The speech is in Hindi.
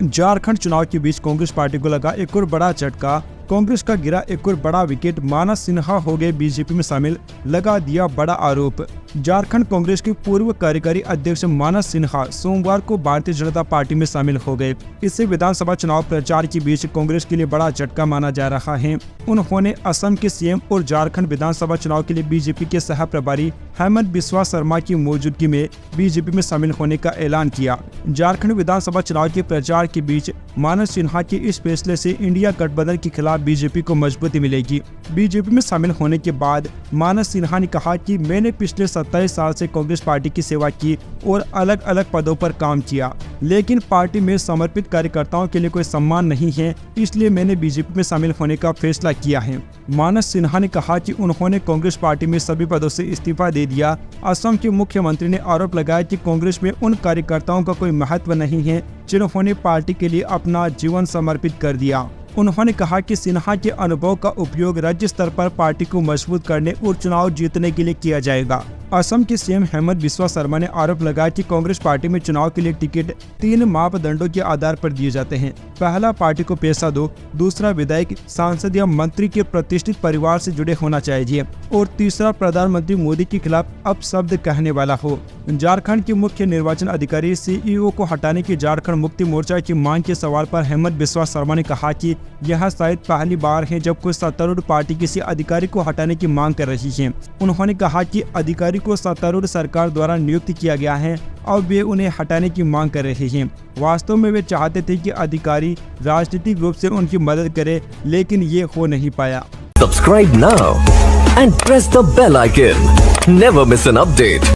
झारखंड चुनाव के बीच कांग्रेस पार्टी को लगा एक और बड़ा झटका। कांग्रेस का गिरा एक और बड़ा विकेट। मानस सिन्हा हो गए बीजेपी में शामिल, लगा दिया बड़ा आरोप। झारखंड कांग्रेस के पूर्व कार्यकारी अध्यक्ष मानस सिन्हा सोमवार को भारतीय जनता पार्टी में शामिल हो गए। इससे विधानसभा चुनाव प्रचार के बीच कांग्रेस के लिए बड़ा झटका माना जा रहा है। उन्होंने असम के सीएम और झारखंड विधानसभा चुनाव के लिए बीजेपी के सह प्रभारी हेमंत बिस्वा शर्मा की मौजूदगी में बीजेपी में शामिल होने का ऐलान किया। झारखंड विधानसभा चुनाव के प्रचार के बीच मानस सिन्हा के इस फैसले से इंडिया गठबंधन के खिलाफ बीजेपी को मजबूती मिलेगी। बीजेपी में शामिल होने के बाद मानस सिन्हा ने कहा कि मैंने पिछले 27 साल से कांग्रेस पार्टी की सेवा की और अलग अलग पदों पर काम किया, लेकिन पार्टी में समर्पित कार्यकर्ताओं के लिए कोई सम्मान नहीं है, इसलिए मैंने बीजेपी में शामिल होने का फैसला किया है। मानस सिन्हा ने कहा कि उन्होंने कांग्रेस पार्टी में सभी पदों से इस्तीफा दे दिया। असम के मुख्यमंत्री ने आरोप लगाया कि कांग्रेस में उन कार्यकर्ताओं का कोई महत्व नहीं है जिन्होंने पार्टी के लिए अपना जीवन समर्पित कर दिया। उन्होंने कहा कि सिन्हा के अनुभव का उपयोग राज्य स्तर पर पार्टी को मजबूत करने और चुनाव जीतने के लिए किया जाएगा। असम के सीएम हेमंत बिस्वा शर्मा ने आरोप लगाया कि कांग्रेस पार्टी में चुनाव के लिए टिकट 3 मापदंडों के आधार पर दिए जाते हैं। पहला, पार्टी को पैसा दो। दूसरा, विधायक, सांसद या मंत्री के प्रतिष्ठित परिवार से जुड़े होना चाहिए। और तीसरा, प्रधानमंत्री मोदी के खिलाफ अपशब्द कहने वाला हो। झारखंड के मुख्य निर्वाचन अधिकारी सीईओ को हटाने की झारखंड मुक्ति मोर्चा की मांग के सवाल पर हेमंत बिस्वा शर्मा ने कहा कि यह शायद पहली बार है जब कोई सत्तारूढ़ पार्टी किसी अधिकारी को हटाने की मांग कर रही है। उन्होंने कहा कि अधिकारी को सत्तारूढ़ सरकार द्वारा नियुक्त किया गया है और वे उन्हें हटाने की मांग कर रहे हैं। वास्तव में वे चाहते थे कि अधिकारी राजनीतिक रूप से उनकी मदद करे, लेकिन ये हो नहीं पाया। Subscribe now and press the bell icon. Never miss an update.